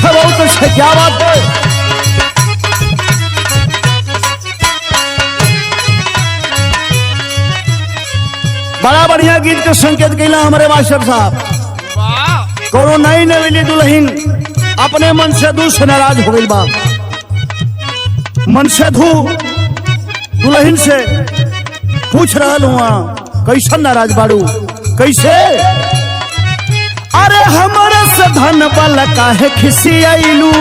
बहुत अच्छा, क्या बात है। बड़ा बढ़िया गीत के संकेत कैला हमारे मास्टर साहब। कोनो नई नवेली दुल्हन अपने मन से दू से नाराज हो गई बा। मन से धू दुल्हन से पूछ रहल हुआ कैसन नाराज बाड़ू, कैसे? अरे हमारे से धन बल काहे खिसियाइलू,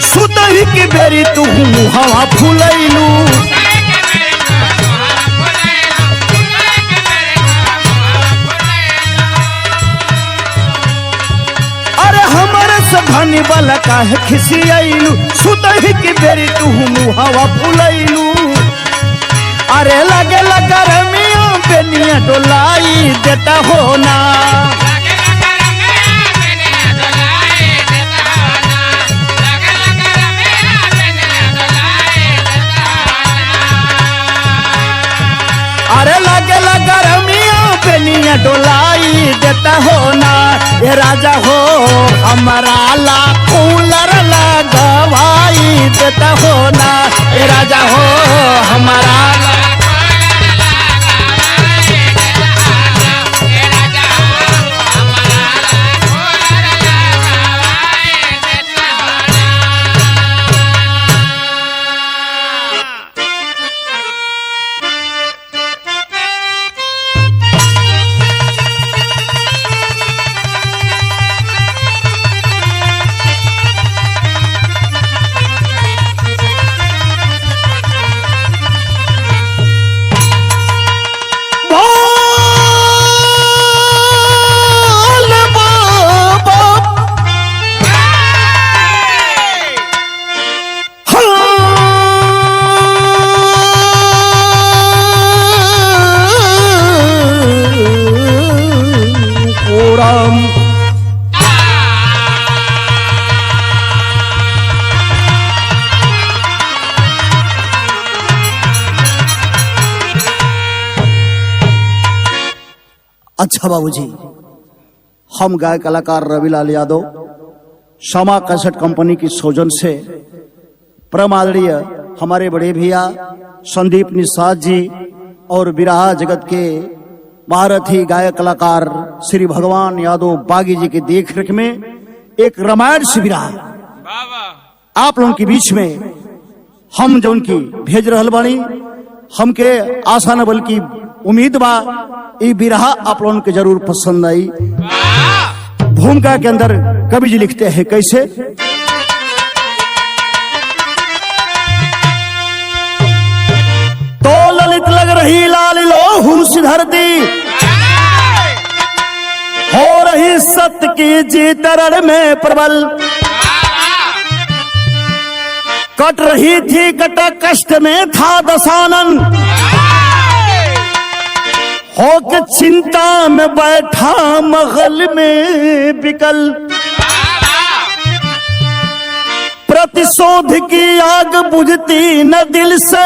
सुतही की बेरी तू हवा फुलैलू, अरे हमारे से धनी बल काहे खिसियाइलू, सुतही की बेरी तू हवा फुलैलू। अरे लगे लगा रमिया बेनिया डोलाई देता हो ना, अरे लगे लगा रमिया बेनिया डोलाई देता हो ना। ये राजा हो हमारा ला कूलर लगवाई देता हो ना, ये राजा हो हमारा अच्छा बाबूजी, हम गायक कलाकार रविलाल यादव शमा कैसेट कंपनी की सौजन से परम आदरणीय हमारे बड़े भैया संदीप निषाद जी और बिरहा जगत के महारथी गायक कलाकार श्री भगवान यादव बागी जी की देखरेख में एक रामायण शिविर आप लोगों के बीच में हम जो उनकी भेज रहल बानी, हमके आशा न बल्कि उम्मीद बा ये बिरहा आप लोगों के जरूर पसंद आई। भूमिका के अंदर कवि जी लिखते हैं कैसे? तो ललित लग रही लाल लोहुम सिधरती, हो रही सत्य की जीत रण में प्रबल, कट रही थी कटा कष्ट में था दशानन, हो के चिंता में बैठा मगल में बिकल, प्रतिशोध की आग बुझती न दिल से,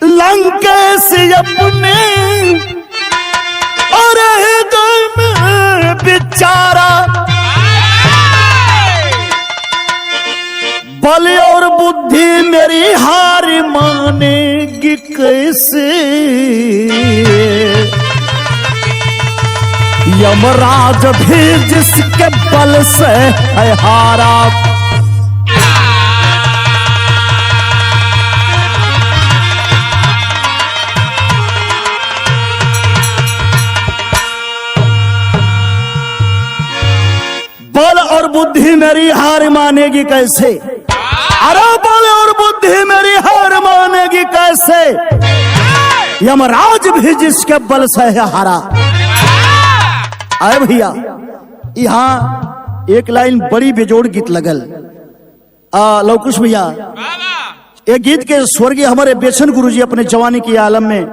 लंकेश अपने और में बेचारा, बल और बुद्धि मेरी हार मानेगी कैसे, यमराज भी जिसके बल से है हारा, बल और बुद्धि मेरी हार मानेगी कैसे, अरे बल और बुद्धि मेरी हार मानेगी कैसे, यमराज भी जिसके बल से है हारा। आए भैया, यहाँ एक लाइन बड़ी बेजोड़ गीत लगल। लवकुश भैया, एक गीत के स्वर्गीय हमारे बेचन गुरुजी अपने जवानी के आलम में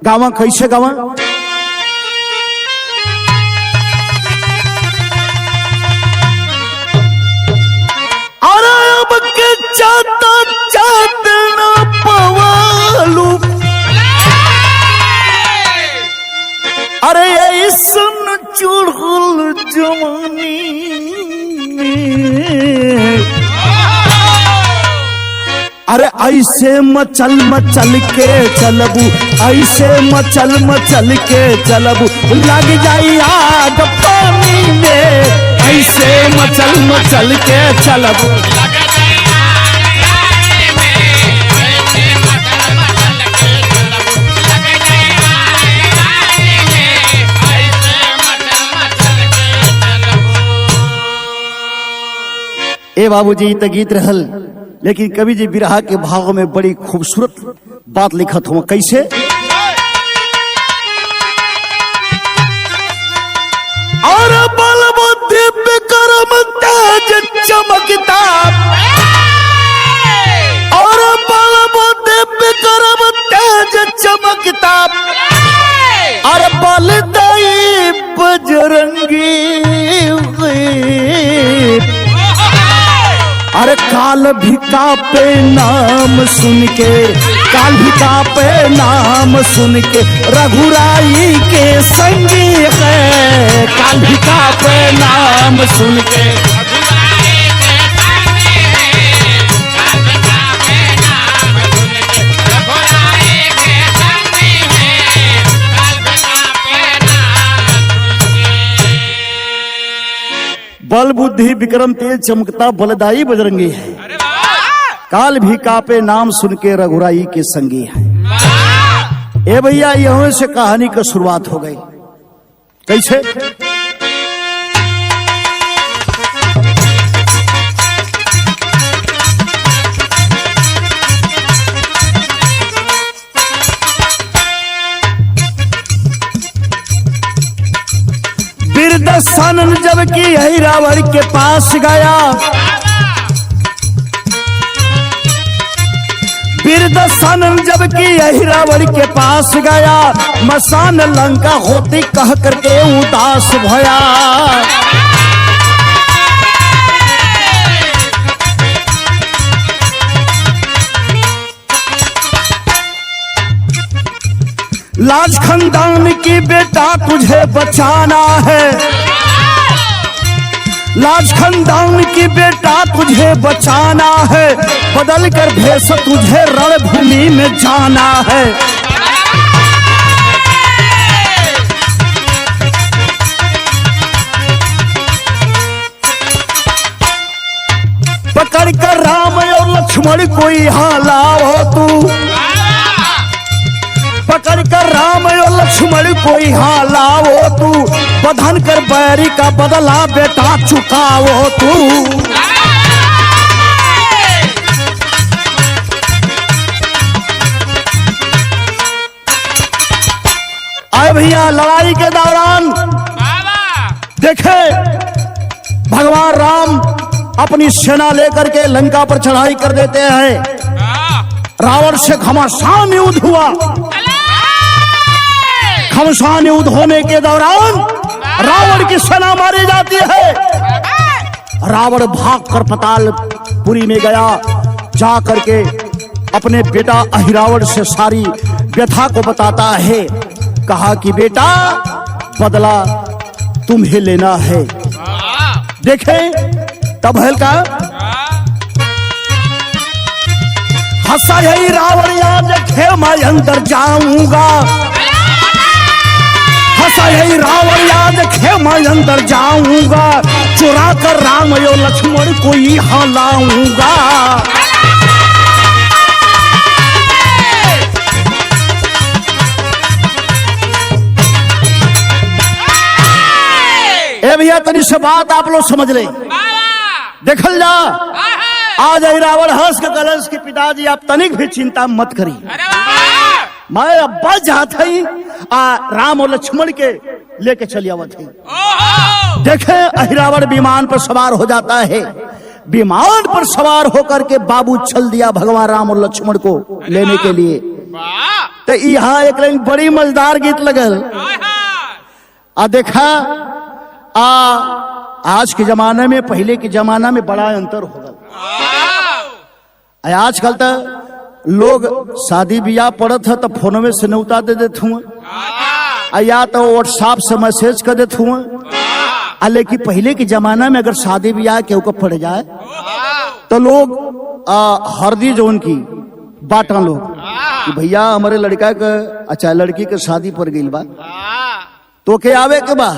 गावा कैसे गावा? अरे अब के चाता चातना पवालू, अरे ऐसन चुड़गुल जवानी में, अरे ऐसे मचल मचल के चलबू, ऐसे मचल मचल के चलबू, लग जाई आग पानी में, ऐसे मचल मचल के चलबू। ए बाबूजी तो गीत रहल, लेकिन कवि जी बिरहा के भाव में बड़ी खूबसूरत बात लिखत हो। कैसे? और बल बुद्धि विक्रम तेज चमकता, और बल बुद्धि विक्रम तेज चमकता, और बल दई बजरंगी, अरे काल भिका पे नाम सुन के, काल भिका पे नाम सुन के रघुराई के संगी है, काल भिका पे नाम सुन के। बल बुद्धि विक्रम तेज चमकता, बलदाई बजरंगी है, काल भी कापे नाम सुन के रघुराई के संगी है। ए भैया यहीं से कहानी का शुरुआत हो गई। कैसे? बिरदसन जबकि यही रावण के पास गया, बिरदसन जबकि यही रावण के पास गया, मसान लंका होती कह करके उदास भया। लाज खानदान की बेटा तुझे बचाना है, लाज खानदान की बेटा तुझे बचाना है, बदल कर भेष तुझे रणभूमि में जाना है। पकड़ कर राम और लक्ष्मण को यहाँ लाओ तू, पकड़ कर राम और लक्ष्मण को यहाँ लाओ तू, बंधन कर बैरी का बदला बेटा चुकाओ तू। आए भैया लड़ाई के दौरान देखे भगवान राम अपनी सेना लेकर के लंका पर चढ़ाई कर देते हैं। रावण से घमासान युद्ध हुआ। घमासान युद्ध होने के दौरान रावण की सेना मारी जाती है। रावण भागकर पातालपुरी में गया, जा करके अपने बेटा अहिरावण से सारी व्यथा को बताता है। कहा कि बेटा बदला तुम्हें लेना है। देखें तब हल्का हंसा यही रावण याद खे मैं अंदर जाऊंगा, हंसा यही रावण याद खे मैं अंदर जाऊंगा, चुरा कर राम और लक्ष्मण को यहाँ लाऊंगा। ए भैया तनी से बात आप लोग समझ ले, देखल जा। आज रावण हंस के कलश के पिताजी आप तनिक भी चिंता मत करी, मैं अब बच जाता ही राम और लक्ष्मण के लेके चली आवत है। देखे अहिरावण विमान पर सवार हो जाता है। विमान पर सवार होकर के बाबू चल दिया भगवान राम और लक्ष्मण को लेने के लिए। तो यहाँ एक लाइन बड़ी मजेदार गीत लगल। आ देखा आज के जमाने में पहले के जमाना में बड़ा अंतर होगा। आजकल तो लोग शादी ब्याह पड़त है तो फोन में से न्योता दे देते हुए, या तो व्हाट्सएप से मैसेज कर देते हुए। लेकिन पहले के जमाना में अगर शादी ब्याह के ऊपर पड़ जाए तो लोग हरदी जो उनकी बांटा लोग कि भैया हमारे लड़का के अच्छा लड़की के शादी पर गई बा तो के आवे के बा।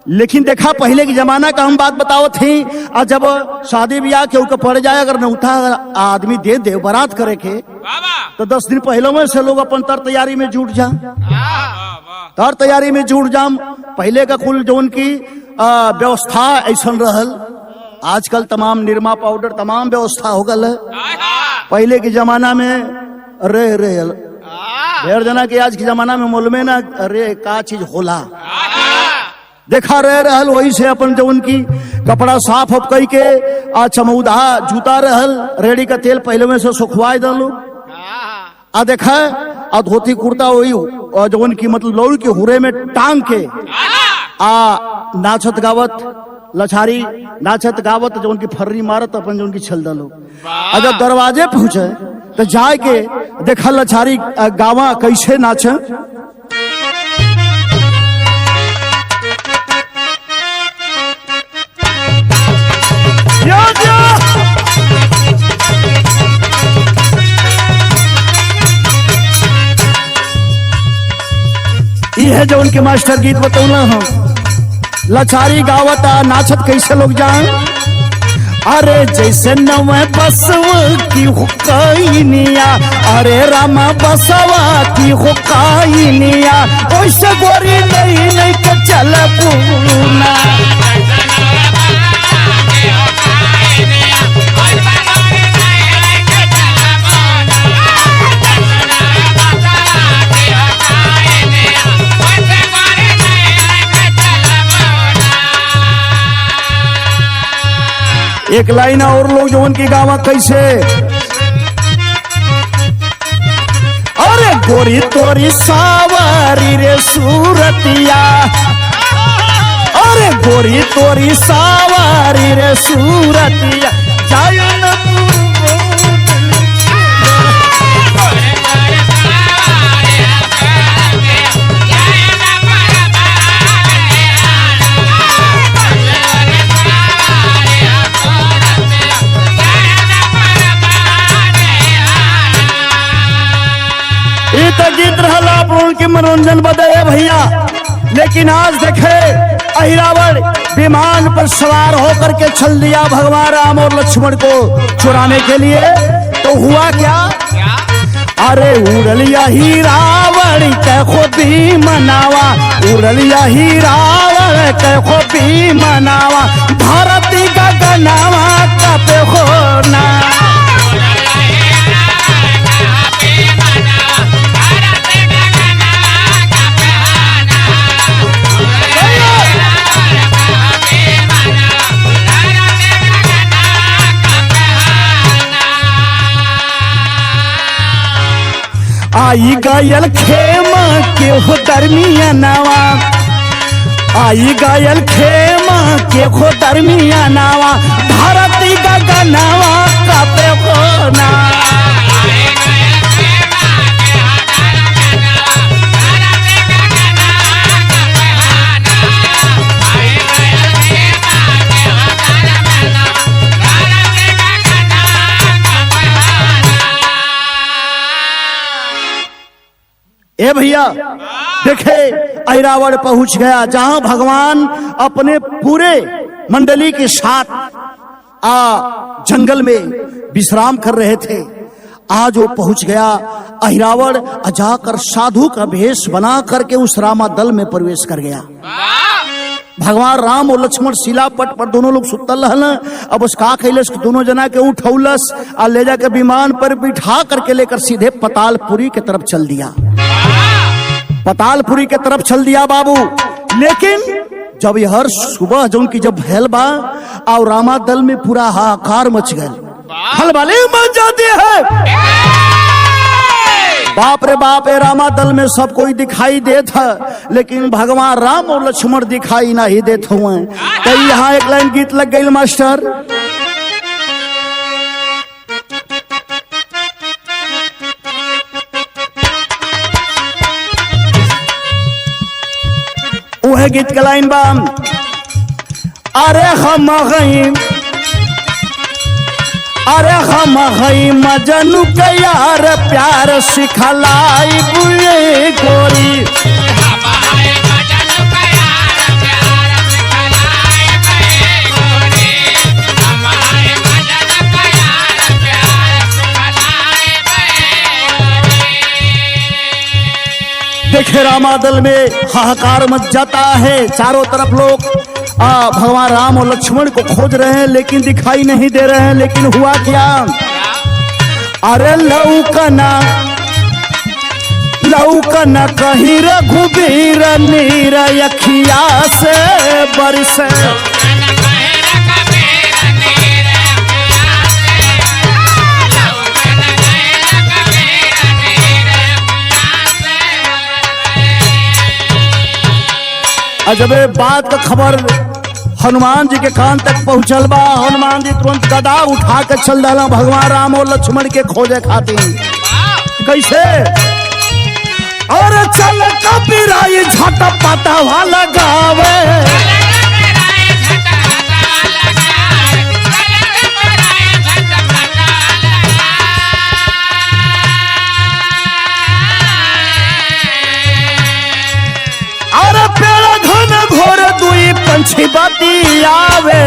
लेकिन देखा पहले के जमाना का हम बात बताओ थी, और जब शादी ब्याह के ऊपर पड़ जाए अगर नौता आदमी दे दे बारात करे के तो 10 दिन पहले में से लोग अपन तर तैयारी में जुट जा, तर तैयारी में जुट जाम। पहले का कुल जो उनकी व्यवस्था ऐसा रहल, आजकल तमाम निरमा पाउडर तमाम व्यवस्था हो गल है। पहले के जमाना में रे ढेर जना के आज के जमाना में मोल में ना रे का चीज होला देखा रह रहल। वही से अपन जो उनकी कपड़ा साफ हो कई के चमौदा जूता रहल, रेडी का तेल पहले में से सुखवाई दलो। देखा धोती कुर्ता वही जो उनकी मतलब लौड़ के हुरे में टांग के नाचत गावत लछारी नाचत गावत जो उनकी फर्री मारत अपन जो उनकी छल दलो। जब दरवाजे पहुंचे तो जाए के देखा लछारी गावा कैसे नाचे। यह जो उनके मास्टर गीत बतौला हम लचारी गावत नाचत कैसे लोग जान। अरे जैसे नवे बसवा की हुकाइनिया, अरे रामा बसवा की हुकाइनिया, वैसे गोरी नहीं के चल पूना। एक लाइन और लोग जो उनकी गावा कैसे। अरे गोरी तोरी सावारी रे सूरतिया, अरे गोरी तोरी सावारी रे सूरतिया, तो गीत रहला आप लोगों के मनोरंजन बदे भैया। लेकिन आज देखे अहिरावण विमान पर सवार होकर के चल दिया भगवान राम और लक्ष्मण को चुराने के लिए। तो हुआ क्या? अरे उड़लिया ही रावण कैखो भी मनावा, उड़लिया ही रावण कैखो भी मनावा, धरती का गनावा कपे होना। आई गायल खेमा के हो दरमिया नावा, आई गायल खेमा के हो दरमिया नावा, धरती का गनावा कापे होना। ए भैया देखे अहिरावण पहुंच गया जहां भगवान अपने पूरे मंडली के साथ जंगल में विश्राम कर रहे थे। आज वो पहुंच गया अहिरावण, जाकर साधु का भेष बना करके उस रामा दल में प्रवेश कर गया। भगवान राम और लक्ष्मण शिलापट पर दोनों लोग सुतल रहन। अब उस का कैलस दोनों जना के उठौलस और ले जाकर विमान पर बिठा करके लेकर सीधे पतालपुरी की तरफ चल दिया, पतालपुरी की तरफ चल दिया बाबू। लेकिन जब यह हर सुबह जो उनकी जब भैल बा और रामा दल में पूरा हाहाकार मच गए, खलबली मच जाती है। बाप रे बाप, ए रामा दल में सब कोई दिखाई देता, लेकिन भगवान राम और लक्ष्मण दिखाई नहीं देते हुए। तो यहाँ एक लाइन गीत लग गई मास्टर। वह गीत का लाइन बाम, अरे हम गई मजनू के यार प्यार सिखलाई बुए गोरी। देखे रामादल में हाहाकार मच जाता है, चारों तरफ लोग भगवान राम और लक्ष्मण को खोज रहे हैं लेकिन दिखाई नहीं दे रहे हैं। लेकिन हुआ क्या, अरे लौकना कहीं रघुबीर नीर अखिया से बरसे। जब बात का खबर हनुमान जी के कान तक पहुंचल बा, हनुमान जी तुरंत गदा उठा के चल डाला भगवान राम और लक्ष्मण के खोजे खातिर। कैसे, और चल कबीराई झटपटा वाला गावे, पंछी बाती आवे,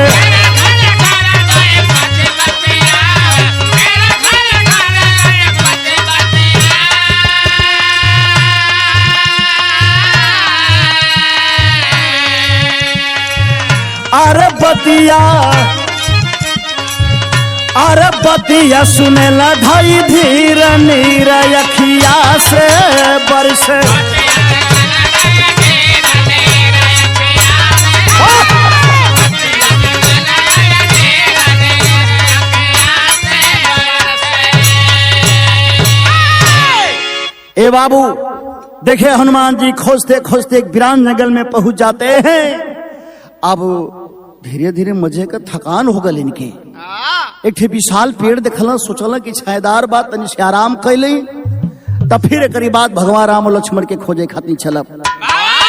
अरे बतिया सुनेला धाई धीर नीर अखिया से बरसे। ए बाबू देखे, हनुमान जी खोजते खोजते एक वीरान जंगल में पहुंच जाते हैं। अब धीरे धीरे मजे का थकान हो गल इनके। एक ठे विशाल पेड़ देखल, सोचल कि छायेदार बात तनी से आराम कैली, तब फिर एक बात भगवान राम और लक्ष्मण के खोजे खातिर चलब।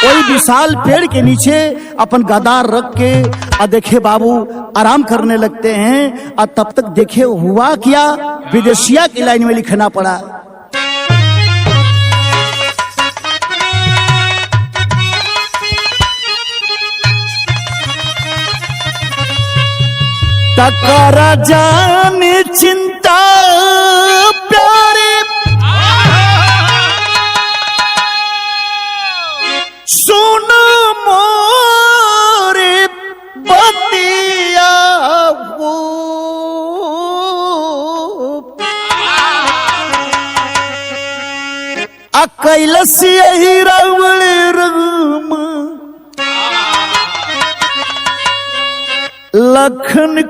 वही विशाल पेड़ के नीचे अपन गदा रख के देखे बाबू आराम करने लगते हैं। और तब तक देखे हुआ क्या, विदेशिया की लाइन में लिखना पड़ा। टकरा जाने चिंता प्यारे, सुन मोरे बतिया वो, कैलस यही रावण राम लखन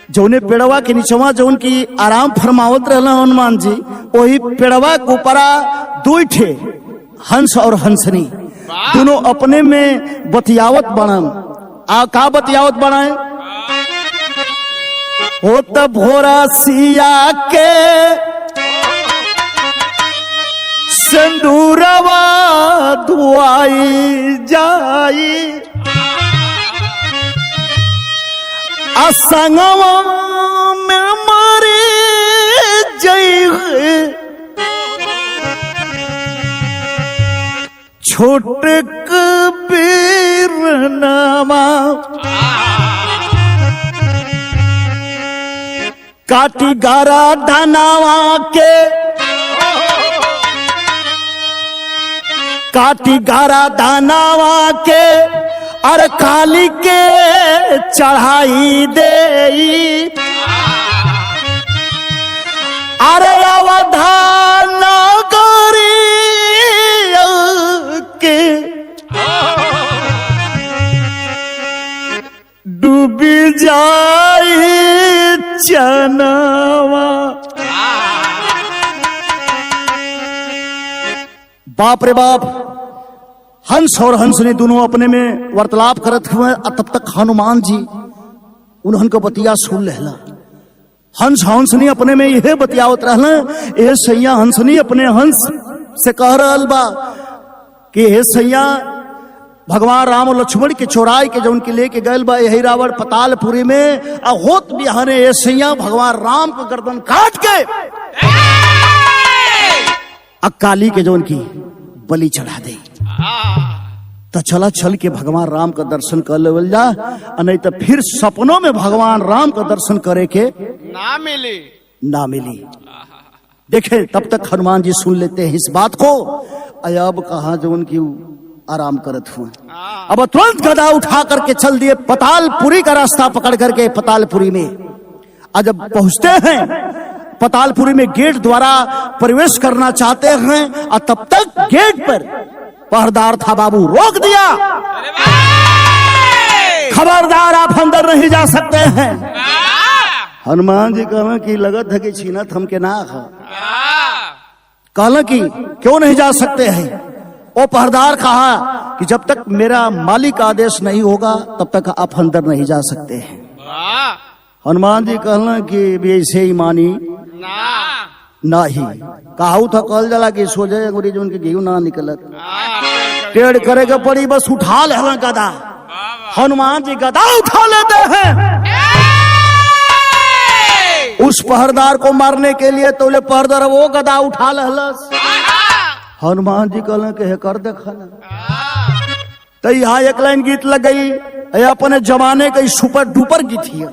जौने पेड़वा के नीचवा जौन की आराम फरमावत रहला हनुमान जी, वही पेड़वा के ऊपरा दो ठे हंस और हंसनी दोनों अपने में बतियावत बनन। का बतियावत बनाए, हो त भोरा सिया के सिंदूरवा धुआई जाई, असंगवा में मरे जई, छोटक बीरनामा काटी गारा धनावा के, काटी गारा दानावा के, और काली के चढ़ाई दे, अरे अवधान गौरी के डूबी जा जनवा। बाप रे बाप, हंस और हंसनी दोनों अपने में वार्तालाप करत हुए। तब तक हनुमान जी उन्हन को बतिया सुन लेला। हंस हंसनी अपने में यह बतियावत रहना। ए सैया हंसनी अपने हंस से कह रहल बा कि हे सैया, भगवान राम और लक्ष्मण के चोराई के जो उनके लेके गए बा यही रावण पतालपुरी में। होत बिहाने ए सैया भगवान राम को गर्दन काट के अकाली के जो उनकी बलि चढ़ा दे। तो चला चल के भगवान राम का दर्शन कर लेवल जा, नहीं तो फिर सपनों में भगवान राम का दर्शन करे के ना मिली। देखे तब तक हनुमान जी सुन लेते हैं इस बात को। अब कहा जो उनकी आराम करत हुए। अब तुरंत गदा उठा करके चल दिए पतालपुरी का रास्ता पकड़ करके पतालपुरी में। आज जब पहुंचते हैं पतालपुरी में, गेट द्वारा प्रवेश करना चाहते हैं, और तब तक गेट पर पहरेदार था बाबू, रोक दिया। खबरदार, आप अंदर नहीं जा सकते हैं। हनुमान जी कहा कि लगत है कि छीनत हमके ना कहला कि क्यों नहीं जा सकते हैं। वो पहरेदार कहा कि जब तक मेरा मालिक आदेश नहीं होगा तब तक आप अंदर नहीं जा सकते हैं। हनुमान जी कहला कि ऐसे ही मानी ना ही कहू था। कहल जाला कि सोजे अंग्रेज उनके घी ना निकलत, टेढ़ करेगा पड़ी, बस उठा ले गदा। हनुमान जी गदा उठा लेते हैं उस पहरेदार को मारने के लिए। तो ले पहरेदार वो गदा उठा लहलस। हनुमान जी कहले के कर देखा। तो यहाँ एक लाइन गीत लग गई, अपने जमाने का सुपर डुपर गीत है।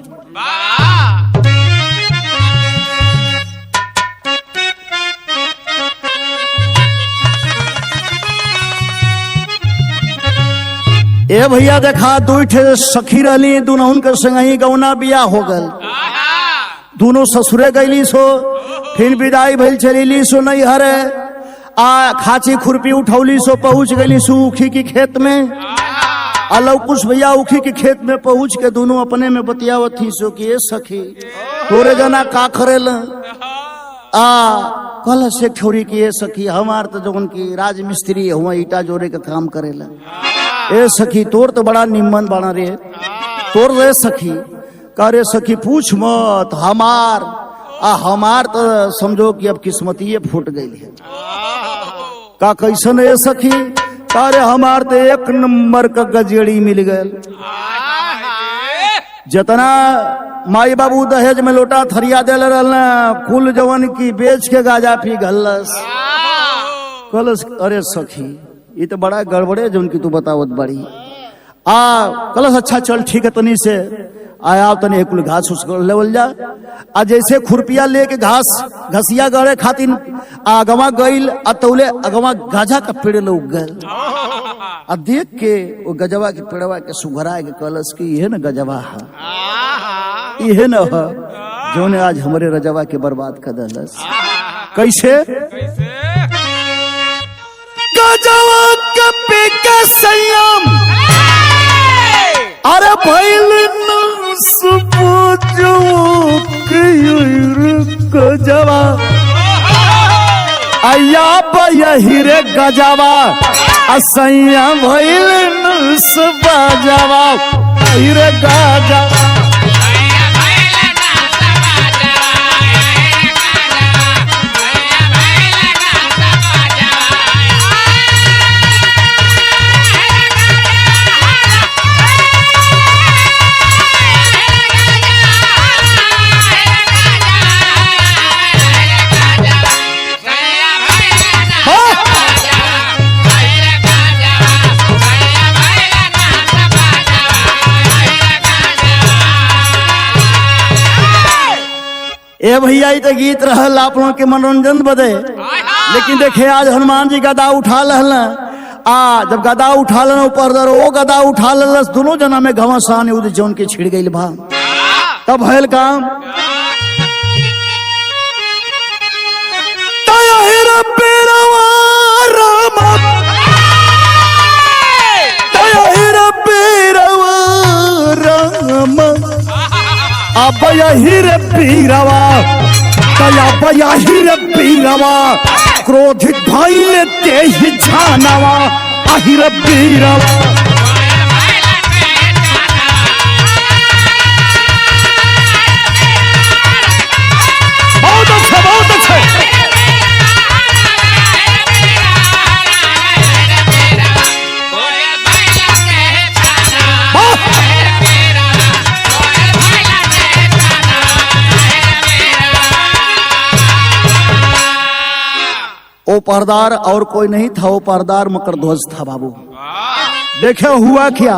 ए भैया देखा, दू ठे सखी रहली, दोनों के संगही गौना बिया हो गल। दोनों ससुरे गईली सो, फिर विदाई भइल चलीली सो नहीं हरे। खाची खुरपी उठौली सो पहुंच गई सो उखी की खेत में। लवकुश भैया उखी के खेत में पहुंच के दोनों अपने में बतियावत थी सो कि सखी तोरे जना का करेल। कल से ठोरी की ए सखी, हमार तो जो उनकी राजमिस्त्री हुआ ईटा जोड़े का काम करेला। ए सखी तोर तो बड़ा निम्मन बना रे, तोर रे सखी। करे सखी पूछ मत, हमार तो समझो कि अब किस्मतिये फूट गई है। का कैसन है सखी? तारे हमार तो एक नंबर का गजेड़ी मिल गए। जितना माई बाबू दहेज में लोटा थरिया दे रहना, कुल जवन की बेच के गाजा पी गलस। कलस अरे सखी ये तो बड़ा गड़बड़े जो उनकी तू बतावत बड़ी। कलस अच्छा चल ठीक है, तनी से आया तनी कुल घास उस लेवल जा। जैसे खुरपिया लेके घसिया गड़े खातिर अगवा गईल, तौले अगवा गाजा का पेड़ लोग गल। देख के वो गजवा के पेड़वा के सुघरा के कलस की यह न गजवा है, यह न है जो ने आज हमारे रजवा के बर्बाद कर दलस। कैसे गजवा के पे के संयम, अरे भइल गजवा अया यही रे गजवा असैया भइल बजवा रे गजवा। ए भैया ये तो गीत रहल आप लोगों के मनोरंजन बदे, लेकिन देखे आज हनुमान जी गदा उठा लहल। जब गदा उठा लेना ऊपर वो गदा उठा लस, दोनों जना में घमासान उद जौन के छिड़ गई भा। तब भयल काम अब यही रे पीरवा अब यही रे पीरवा क्रोधित भइले तेहि छानवा आहि रे पीरवा। बहुत अच्छा बहुत अच्छा। वो परदार और कोई नहीं था, वो परदार मकरध्वज था बाबू। देखे हुआ क्या,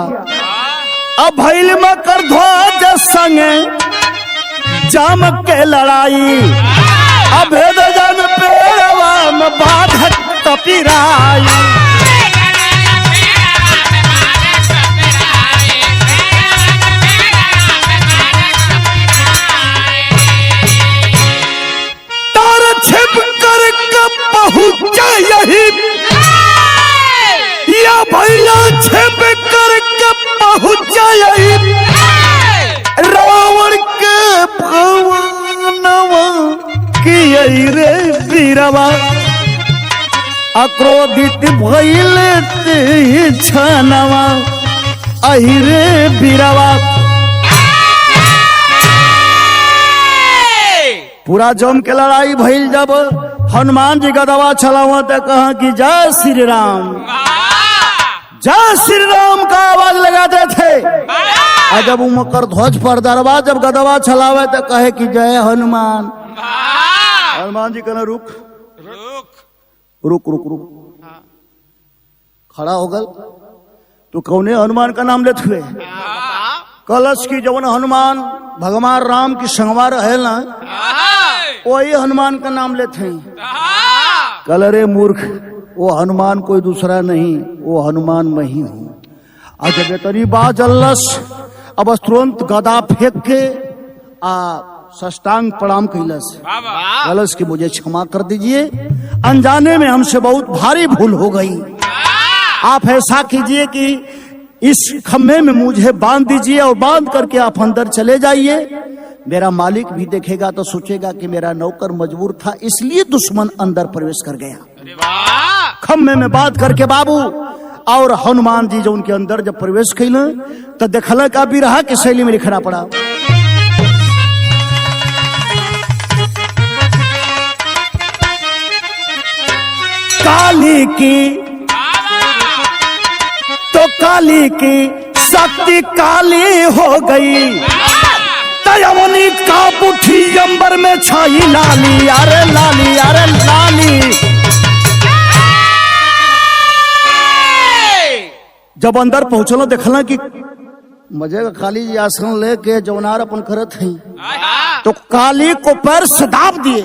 अब भइल मकरध्वज संगे जाम के लड़ाई, अब भेद जन पेड़वा में बाधक तपिराई। तार छिप कर पहुंचा यही या भैया छिप कर पहुंचा यही रावण के भवनवा की यही रे वीरवा अक्रोधित भइले ते छनवा अहि रे वीरवा। पूरा जम के लड़ाई भइल, जब हनुमान जी गदवा चलावा तो कहा कि जय श्री राम का आवाज लगाते थे। और जब मकर ध्वज पर दरबार जब गदवा चलावे तो कहे कि जय हनुमान। हनुमान जी कहना रुक रुक रुक रुक, खड़ा हो गल। तो कौने हनुमान का नाम लेते हुए कलश की जवन हनुमान भगवान राम की संगवार है ना, वही हनुमान का नाम लेते हैं। कल रे मूर्ख, वो हनुमान कोई दूसरा नहीं, वो हनुमान मैं ही हूँ। आज बेतरी बाज अल्लस अब तुरंत गदा फेंक के साष्टांग प्रणाम कैलस। कलश की मुझे क्षमा कर दीजिए, अनजाने में हमसे बहुत भारी भूल हो गई। आप ऐसा कीजिए कि इस खम्भे में मुझे बांध दीजिए और बांध करके आप अंदर चले जाइए। मेरा मालिक भी देखेगा तो सोचेगा कि मेरा नौकर मजबूर था, इसलिए दुश्मन अंदर प्रवेश कर गया। खम्भे में बांध करके बाबू और हनुमान जी जो उनके अंदर जब प्रवेश कैल तो देखल का भी रहा कि शैली में लिखना पड़ा। काली की तो काली की शक्ति काली हो गई, तयवनी का बुठी अंबर में छाई लाली, अरे लाली अरे लाली। जब अंदर पहुंचलो देखला कि मजे का काली जी आसन लेके जौनार अपन करत है, तो काली को पैर से दाब दिए,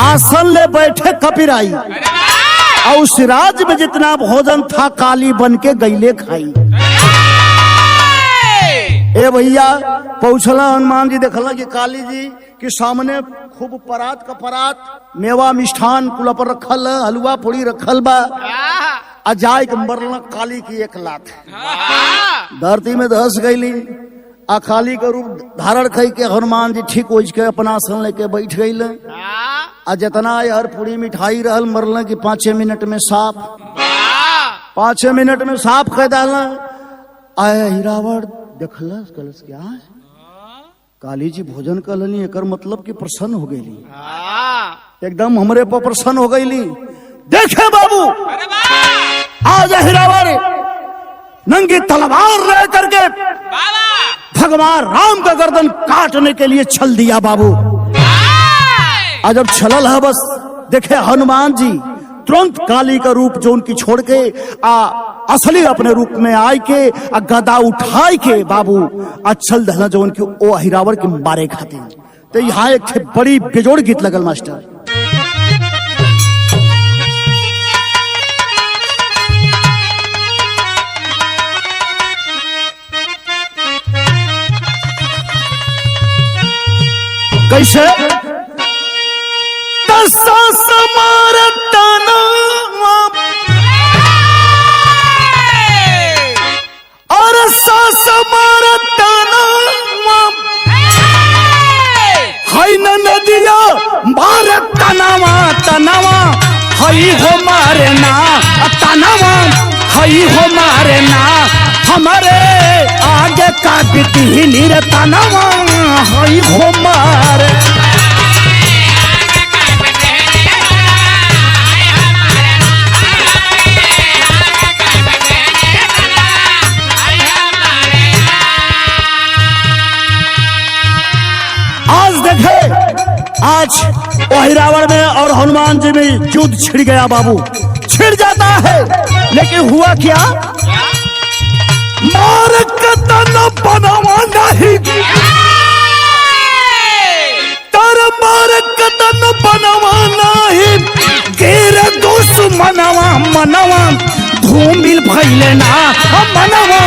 आसन ले बैठे कपिराई, और उस राज्य में जितना भोजन था काली बन के गईले खाई। ए भैया पहुंचला हनुमान जी देखला कि काली जी के सामने खूब परात का परात मेवा मिष्ठान कुला पर रखल, हलवा पूरी रखल बा। अजाय के मरल काली की एक लात धरती में धस गईली। आ काली का रूप धारण कई के हनुमान जी ठीक हो के अपना आसन लेके बैठ गई। आ जितना हर पूरी मिठाई रहल मरल की 5 मिनट में साफ, 5 मिनट में साफ कह डाल। आया हिरावण देखलस कलस क्या काली जी भोजन कलनी, एकर मतलब कि प्रसन्न हो गई, एकदम हमरे पर प्रसन्न हो गई। देखे बाबू आज हिरावण नंगी तलवार रह करके भगवान राम का गर्दन काटने के लिए छल दिया बाबू। आज जब छलल है बस देखे हनुमान जी तुरंत काली का रूप जो उनकी छोड़ के असली अपने रूप में आए के गदा उठाए के बाबू अच्छल दहना जो उनकी ओ हिरावण के मारे खाते। तो यहाँ एक बड़ी बेजोड़ गीत लगल मास्टर। कैसे और हई हो मारे ना तनवा हई हो मारे ना हमारे आगे का बिती नीर तनवा हई हो मारे आज अहिरावण में और हनुमान जी में युद्ध छिड़ गया बाबू, छिड़ जाता है। लेकिन हुआ क्या? मार कतन बनवा नहीं तर मार कतन बनवा नहीं गिर दुश्मनवा मनवा धूमिल भइले ना मनवा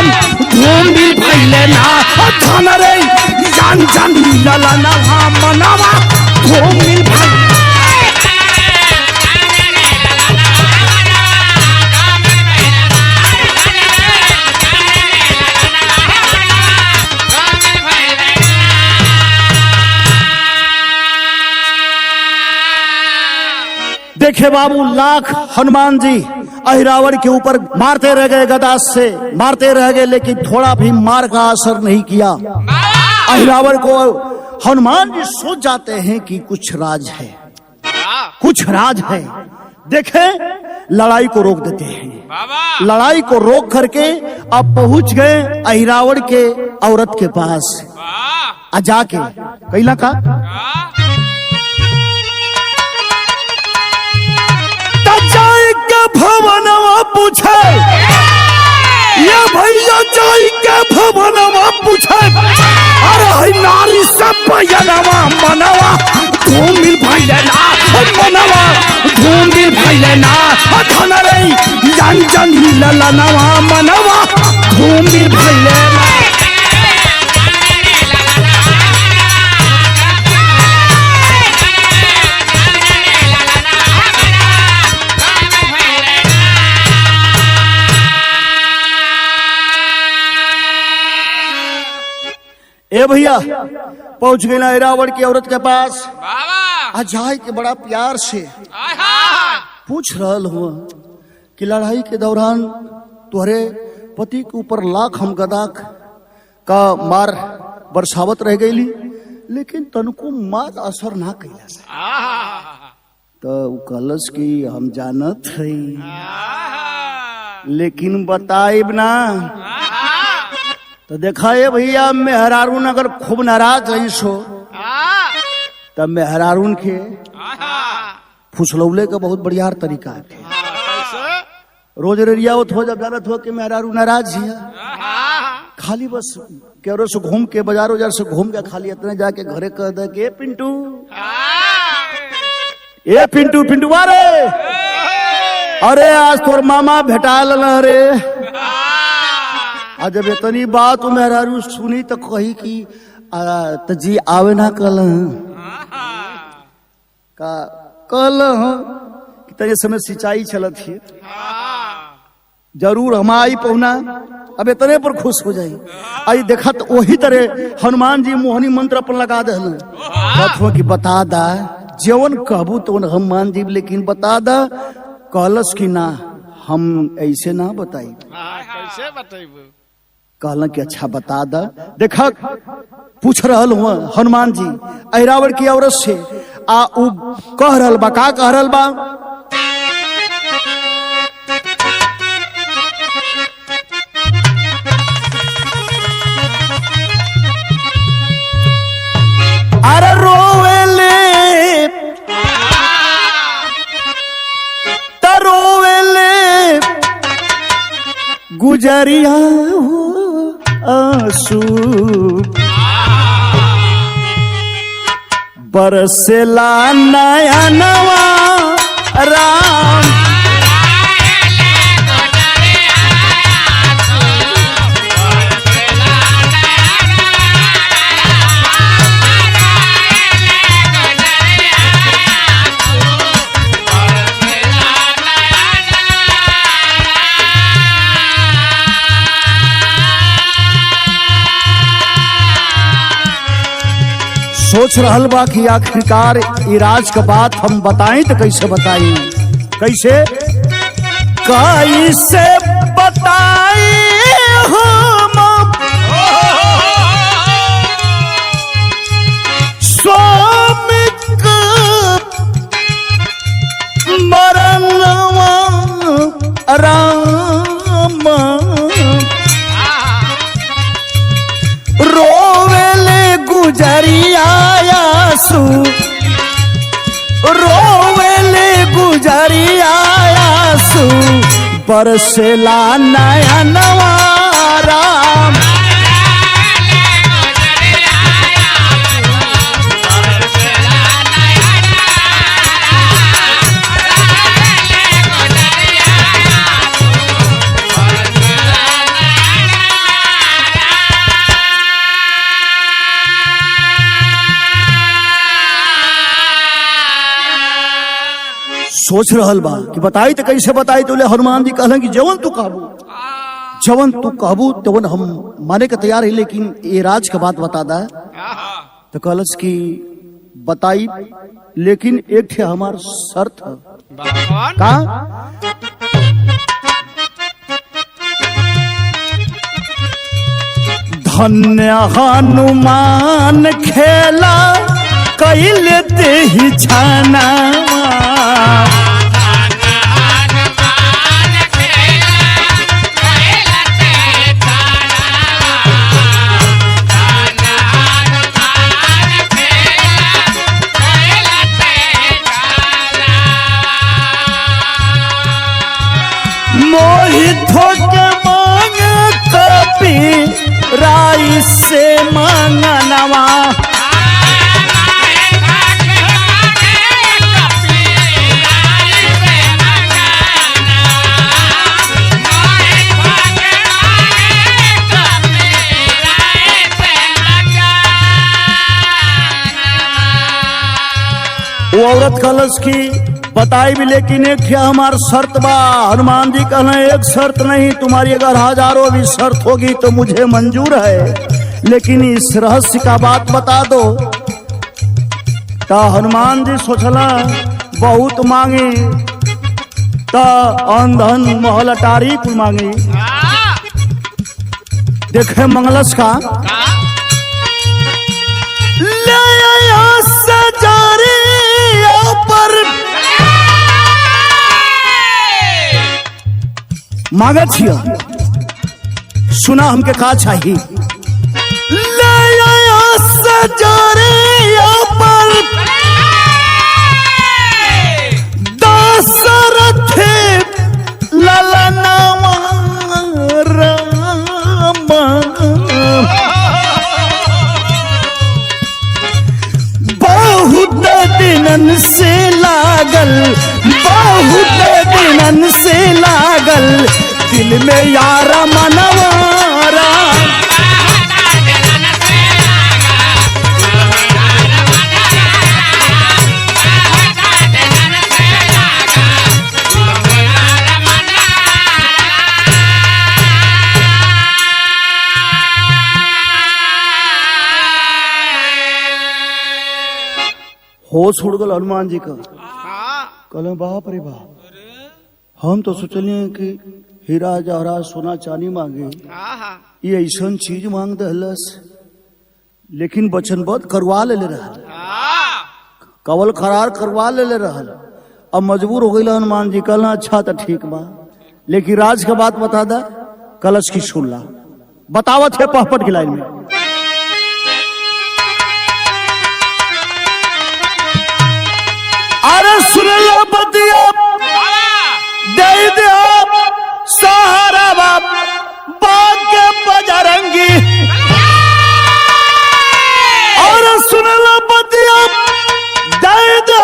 धूमिल भइले ना धन रे जान जान ललना मनवा धूमिल भइले। देखे बाबू, लाख हनुमान जी अहिरावण के ऊपर मारते रह गए, गदा से मारते रह गए, लेकिन थोड़ा भी मार का असर नहीं किया। अहिरावण को हनुमान जी सोच जाते हैं कि कुछ राज है, कुछ राज है। देखे लड़ाई को रोक देते हैं। लड़ाई को रोक करके अब पहुंच गए अहिरावण के औरत के पास। जाके कैला का भवनवा पूछे, ये भैया जाई के भवनवा पूछे, अरे नारी सब भैया मनवा धूमिल भइले ना मनवा धूमिल भइले ना धन रे जान जान ललनवा मनवा धूमिल भइले ना। ए भैया पहुंच गए ना अहिरावण की औरत के पास। जाए के बड़ा प्यार से पूछ रहल हुआ कि लड़ाई के दौरान तुम्हारे पति के ऊपर लाख हम गदा का मार बरसावत रह गई, लेकिन तनको मार असर ना कैला। तो कहलस कि हम जानत है, लेकिन बताइब ना। तो देखा ये भैया मेहरारून अगर खूब नाराज रही सो तब मेहरारून के फुसलौले का बहुत बढ़िया तरीका है। रोज रियावत हो जब जानत हो कि मेहरारू नाराज है, खाली बस केरो से घूम के बाजार से घूम के खाली इतने जाके घरे कह दे के पिंटू ए पिंटू पिंटुआ रे, अरे आज तोर मामा भेटा लना रे। जब इतनी बात मेहरारू सुनी तो कही कि तजी आवे ना कल का कल कितने समय सिंचाई चलत है, जरूर हम आई पहुना। अब इतने पर खुश हो जाई। आई देखा तो वही तरह हनुमान जी मोहनी मंत्र अपन लगा दे कि बता दा जवन कहबू तो हनुमान जी, लेकिन बता दा। कहलस कि ना हम ऐसे ना बताई, कैसे बताइब? कहला कि अच्छा बता दा। देखा पूछ रहल हुआ हनुमान जी अहिरावण की औरत से उ कह रहल बा, का कह रहल बा? अरे रोवेले तरोवेले गुजरिया आंसू बरसेला नयनवा राम। सोच रहल बा कि आखिरकार इराज का बात हम बताएं तो कैसे बताएं, कैसे कैसे बताए हम स्वामी का मरनवा राम रोवेले गुजरिया आंसू रोवेले गुजरिया आंसू बरसेला नयनवा राम सोच रहल बा कि बताई तो कैसे बताई तो हनुमान जी कहलन कि जवन तू कहबू तवन हम माने के तैयार है, लेकिन ये राज के बात बता दा। तो कहलस कि बताई, लेकिन एक थे हमार शर्त है। का धन्य हनुमान खेला कैले ते ही छाना मोहित होके मांग कपी राई से मांगनवा वो औरत कलश की बताई भी, लेकिन एक क्या हमार शर्त बा। हनुमान जी कहना एक शर्त नहीं, तुम्हारी अगर हजारों भी शर्त होगी तो मुझे मंजूर है, लेकिन इस रहस्य का बात बता दो। तो हनुमान जी सोचला बहुत मांगी तो अंधन महल अटारी कुल मांगी। देखे मंगलस का पर मांगे छिया, सुना हमके का चाहिए। पर दशरथ ललनावा राम बहुत दिनन से लागल, बहुत दिनन से लागल दिल में यार मनवारा। होश उड़ गल हनुमान जी का। कहले बाप रे बाप, हम तो सोचलिए कि हीरा जवाहरात सोना चांदी मांगे, ये ऐसा चीज मांग दहलस, लेकिन वचनबद्ध करवा ले रहल, कवल करार करवा ले रहल। अब मजबूर हो गई हनुमान जी। कहना अच्छा तो ठीक बा, लेकिन राज के बात बता दा। कलश की सुन ला, बतावत है पहपट की लाइन में। अरे सुन लो बतिया दे दे सहारा बाप बाग के बजरंगी। और सुन लो बतिया दे दे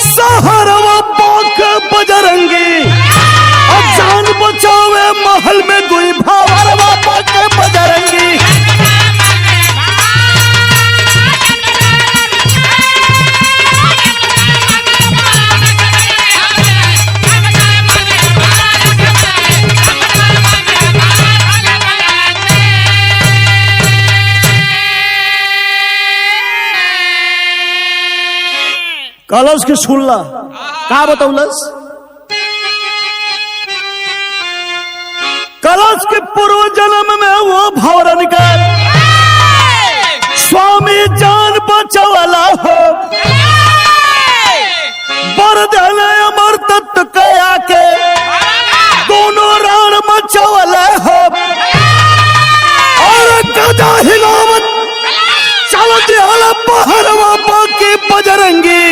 सहारा बाग के बजरंगी। अब जान बचावे महल में दुई भावर बाबा के बजरंगी। कलश के सुनला का बतौलस। कलश के पूर्व जन्म में वो भौरन का स्वामी जान बचवला हो, बरदल अमर तत्व कया के दोनों राण मचवला हो, और गदा हिलावत चलत हला पहरवा बाकी बजरंगी,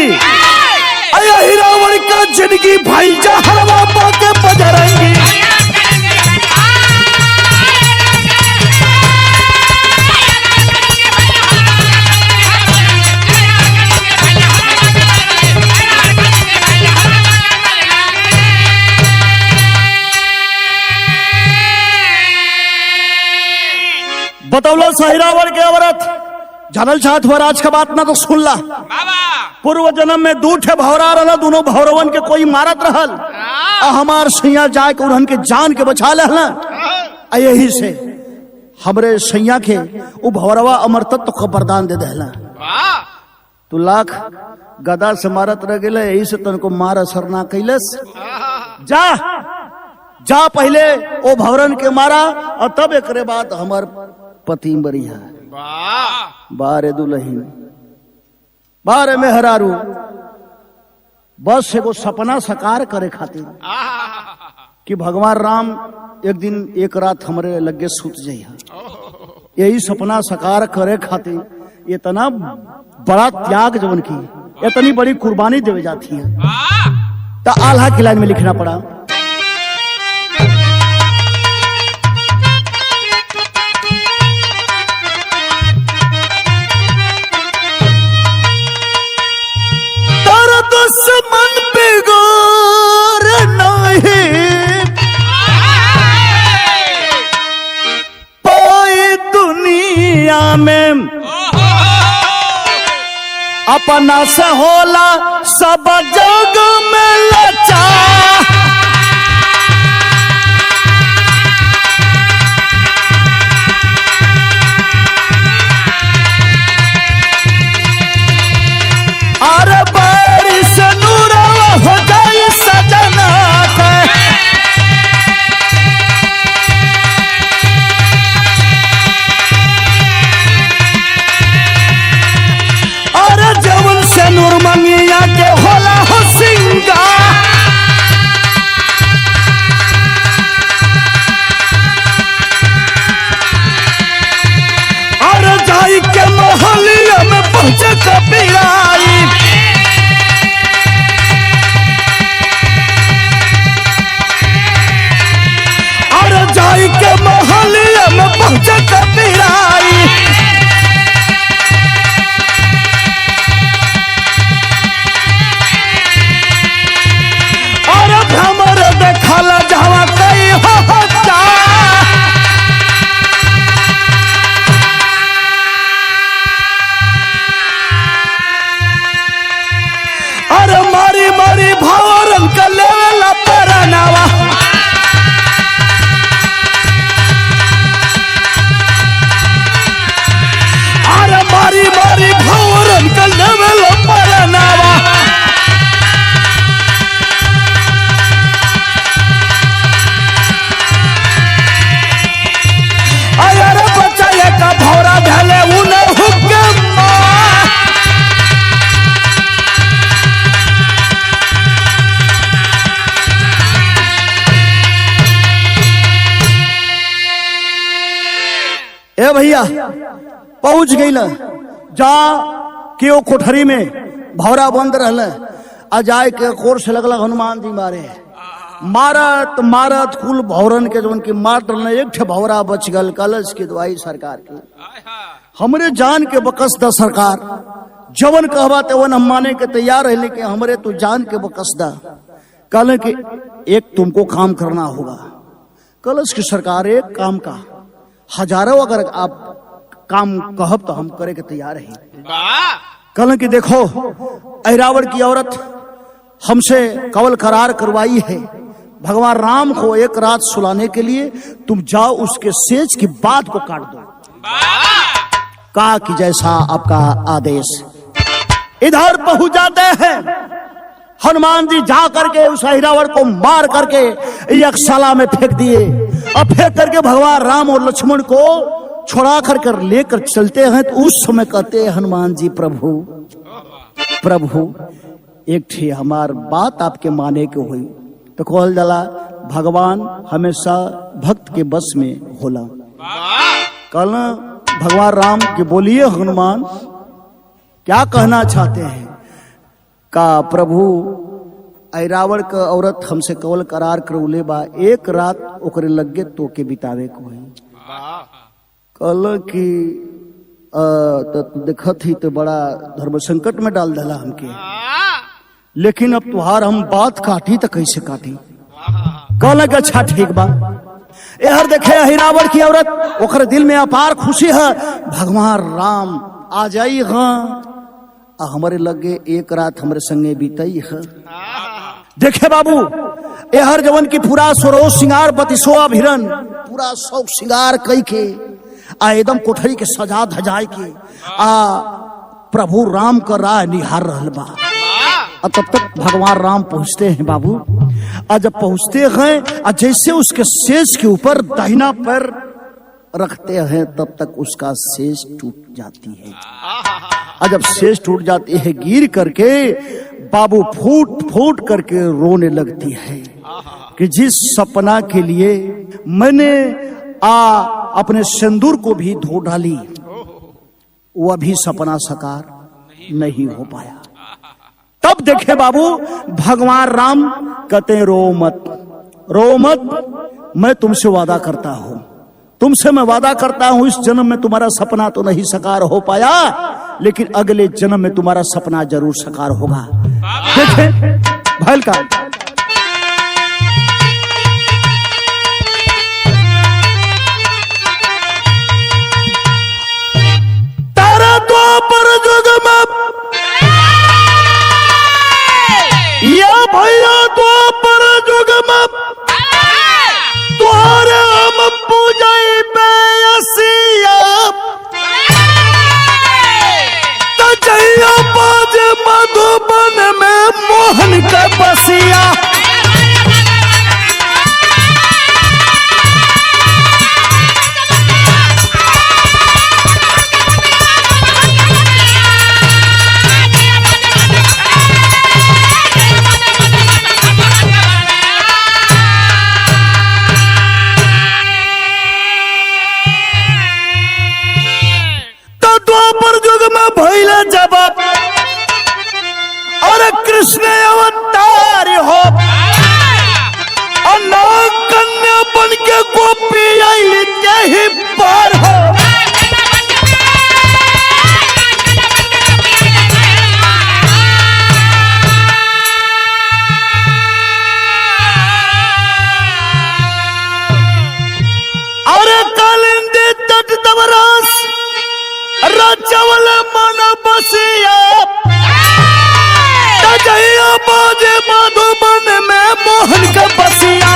अया हिरावण का जिंदगी भाई जहरवा बाके बजरंगी। बतौलो सहिरावण के औरत जानल चाहत हुआ आज का बात ना तो सुन ला। पूर्व जन्म में दू ठे भौरा रहल, दोनों भौरवन के कोई मारत रहल, हमार सैया जाए के उन्हन के जान के बचा लेहला। यही से हमरे सैया के वो भौरवा अमर तत्व को वरदान दे देहला। तू लाख गदा से मारत रह गेले, यही से तनको मार असर ना कैलस। जा जा पहले ओ भौरन के मारा और तब एकरे बाद हमार पति बरिया बारे दुल्हन बारे में हरारू बस एगो सपना साकार करे खातिर कि भगवान राम एक दिन एक रात हमरे लगे सुत जाइए, यही सपना साकार करे खातिर इतना बड़ा त्याग जवन की इतनी बड़ी कुर्बानी देवे जाती है। तो आल्हा की लाइन में लिखना पड़ा। दुश्मन पे गौर नहीं पाए दुनिया में, अपना से होला सब जग में लचा, अरे बारिश नूरा हो जाए सजना के, अरे जवन से नूर मंगिया के होला हो सिंगार, अरे जाई के मोहल्लिया में पहुंचे कबीराई, जाई के मोहल्लिया में पहुंचे कबीराई, और भ्रमर देखला जावा कई होता, अरे मारी मारी भौरन का लेवला परनावा, मारी मारी भौरन का लेवल परनावा, अरे बच्चा का भौरा भले उन्हें हुक्म, ए भैया पहुंच गई न जा के ओ कोठरी में भौरा बंद रहल, अजाय के कोर से लगल हनुमान जी मारे, मारत मारत कुल भौरन के जवन की मार डलने एक ठे भौरा बच गल। कलश की दवाई सरकार की हमरे जान के बकस दा सरकार, जवन कहबा तेवन हम माने के तैयार है, लेकिन हमरे तू जान के बकस दा। कल कि एक तुमको काम करना होगा। कलश की सरकार एक काम का हजारों अगर आप काम कहब तो हम करे के तैयार है। कल कि देखो ऐरावण की औरत हमसे कवल करार करवाई है, भगवान राम को एक रात सुलाने के लिए तुम जाओ उसके सेज की बात को काट दो। कहा कि जैसा आपका आदेश। इधर पहुंच जाते हैं हनुमान जी, जा करके उस ऐरावण को मार करके यक्षशाला में फेंक दिए। अब फेंक करके भगवान राम और लक्ष्मण को छोड़ा कर लेकर चलते हैं। तो उस समय कहते हैं हनुमान जी, प्रभु प्रभु एक थी हमार बात आपके माने के हुई। तो कहल जाला भगवान हमेशा भक्त के बस में होला। कल भगवान राम के बोलिए हनुमान क्या कहना चाहते हैं? का प्रभु ऐरावण का औरत हमसे कवल करार करौले बा, एक रात ओकरे लगे तो के बितावे को है। कल की तो देखत ही तो बड़ा धर्म संकट में डाल दला हमके, लेकिन अब तुहार हम बात काटी तो कैसे काटी? कहल के अच्छा ठीक बा। यार देखे ऐरावण की औरत, ओकर दिल में अपार खुशी है, भगवान राम आ जाई हाँ हमारे लगे एक रात हमारे संगे बीतई है। देखे बाबू ए हर जवन की पूरा सोरो सिंगार बतिसो अभिरन पूरा शौक सिंगार कई के आ एकदम कोठरी के सजा धजाए के आ प्रभु राम का राह निहार रहल बा। तब तक भगवान राम पहुंचते हैं बाबू। और जब पहुंचते हैं और जैसे उसके शेष के ऊपर दाहिना पैर रखते हैं तब तक उसका शेष टूट जाती है। और जब शेष टूट जाती है गिर करके बाबू फूट फूट करके रोने लगती है कि जिस सपना के लिए मैंने अपने सिंदूर को भी धो डाली वो अभी सपना साकार नहीं हो पाया। तब देखे बाबू भगवान राम कहते हैं रो मत रो मत, मैं तुमसे वादा करता हूं, तुमसे मैं वादा करता हूं इस जन्म में तुम्हारा सपना तो नहीं साकार हो पाया, लेकिन अगले जन्म में तुम्हारा सपना जरूर साकार होगा। देखे भैल का तारा द्वापर युग में या भैया द्वापर युग में तुहारे हम पूजाई बेअसिया तजैया बाज मधुबन में मोहन का बसिया। कृष्ण अवतार हो अनाग कन्या बन के गोपी आई ही पार हो। अरे कालिंदी तट तवरास राजवल मन बसिया जैया बाजे मधुबन में मोहन का बसिया।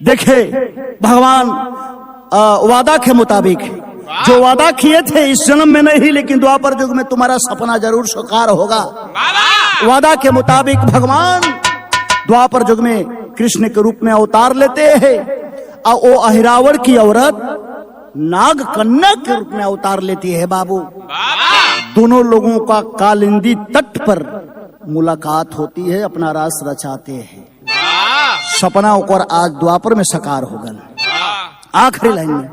देखे भगवान वादा के मुताबिक जो वादा किए थे इस जन्म में नहीं लेकिन द्वापर युग में तुम्हारा सपना जरूर साकार होगा। वादा के मुताबिक भगवान द्वापर युग में कृष्ण के रूप में अवतार लेते हैं और वो ऐरावण की औरत नाग कन्या के रूप में अवतार लेती है बाबू। दोनों लोगों का कालिंदी तट पर मुलाकात होती है, अपना रास रचाते हैं, सपना और आज द्वापर में साकार होगा। आखिरी लाइन में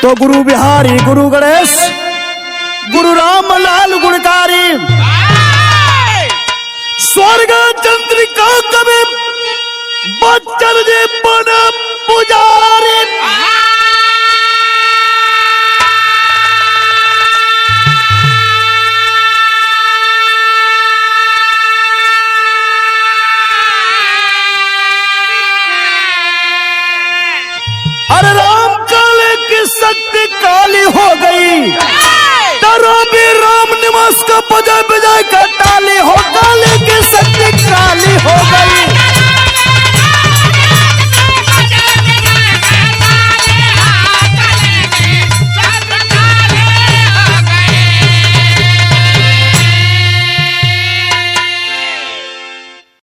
तो गुरु बिहारी गुरु गणेश गुरु राम लाल गुणकारी स्वर्ग चंद्रिका कवि बच्चन जी बन पुजारी। अरे राम काले की शक्ति काली हो गई, मास का बजाय बजाय कर